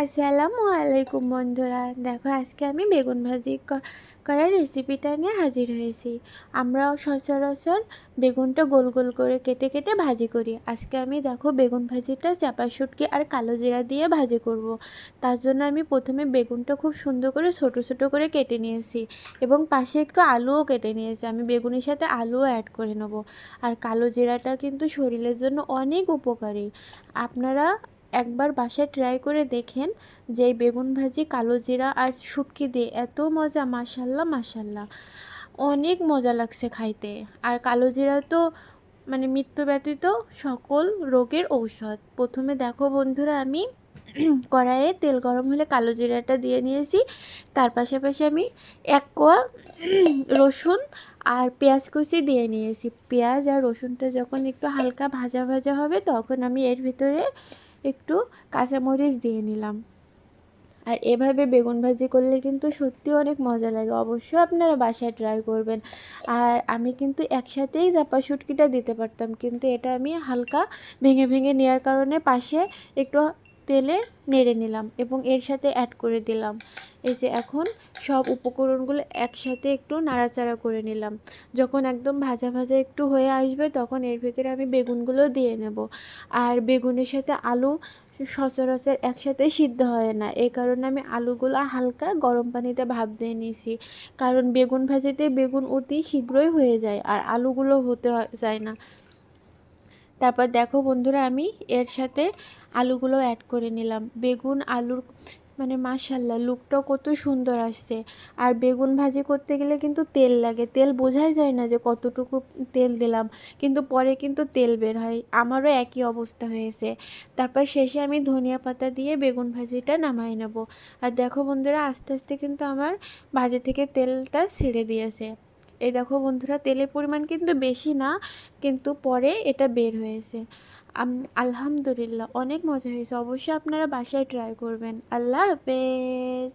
আসসালামু আলাইকুম বন্ধুরা। দেখো আজকে আমি বেগুন ভাজি করার রেসিপিটা নিয়ে হাজির হয়েছি। আমরা সচরাচর বেগুনটা গোল গোল করে কেটে কেটে ভাজি করি। আজকে আমি দেখো বেগুন ভাজিটা চাপা শুটকি আর কালো জিরা দিয়ে ভাজি করব। তার জন্য আমি প্রথমে বেগুনটা খুব সুন্দর করে ছোট ছোট করে কেটে নিয়েছি এবং পাশে একটু আলুও কেটে নিয়েছি। আমি বেগুনের সাথে আলুও অ্যাড করে নেব। আর কালো জিরাটা কিন্তু শরীরের জন্য অনেক উপকারী। আপনারা একবার বাসায় ট্রাই করে দেখেন যে এই বেগুন ভাজি কালো জিরা আর শুটকি দিয়ে এত মজা, মাশাল্লাহ মাশাল্লাহ, অনেক মজা লাগছে খাইতে। আর কালো জিরা তো মানে মৃত্যু ব্যতীত সকল রোগের ঔষধ। প্রথমে দেখো বন্ধুরা, আমি কড়াইয়ে তেল গরম হলে কালো জিরাটা দিয়ে নিয়েছি। তার পাশাপাশি আমি এক কোয়া রসুন আর পেঁয়াজ কুচি দিয়ে নিয়েছি। পেঁয়াজ আর রসুনটা যখন একটু হালকা ভাজা ভাজা হবে তখন আমি এর ভিতরে একটু কাঁচামরিচ দিয়ে নিলাম। আর এভাবে বেগুন ভাজি করলে কিন্তু সত্যি অনেক মজা লাগে। অবশ্যই আপনারা বাসায় ট্রাই করবেন। আর আমি কিন্তু একসাথেই চাপা শুটকিটা দিতে পারতাম, কিন্তু এটা আমি হালকা ভেঙে ভেঙে নেওয়ার কারণে পাশে একটু তেলে নেড়ে নিলাম এবং এর সাথে অ্যাড করে দিলাম। এই যে এখন সব উপকরণগুলো একসাথে একটু নাড়াচাড়া করে নিলাম। যখন একদম ভাজা ভাজা একটু হয়ে আসবে তখন এর ভিতরে আমি বেগুনগুলো দিয়ে নেব। আর বেগুনের সাথে আলু সচরাচর একসাথে সিদ্ধ হয় না, এই কারণে আমি আলুগুলো হালকা গরম পানিতে ভাপ দিয়ে নিয়েছি। কারণ বেগুন ভাজিতে বেগুন অতি শীঘ্রই হয়ে যায় আর আলুগুলো হতে যায় না। তারপর দেখো বন্ধুরা, আমি এর সাথে আলুগুলো অ্যাড করে নিলাম। বেগুন আলুর মানে মাশাল্লাহ লুকটাও কত সুন্দর আসছে। আর বেগুন ভাজি করতে গেলে কিন্তু তেল লাগে, তেল বোঝাই যায় না যে কতটুকু তেল দিলাম, কিন্তু পরে কিন্তু তেল বের হয়। আমারও একই অবস্থা হয়েছে। তারপর শেষে আমি ধনিয়া পাতা দিয়ে বেগুন ভাজিটা নামাই নেব। আর দেখো বন্ধুরা, আস্তে আস্তে কিন্তু আমার ভাজি থেকে তেলটা ছেড়ে দিয়েছে। এই দেখো বন্ধুরা, তেলের পরিমাণ কিন্তু বেশি না, কিন্তু পরে এটা বের হয়েছে। আলহামদুলিল্লাহ অনেক মজা হয়েছে। অবশ্যই আপনারা বাসায় ট্রাই করবেন। আল্লাহ হাফেজ।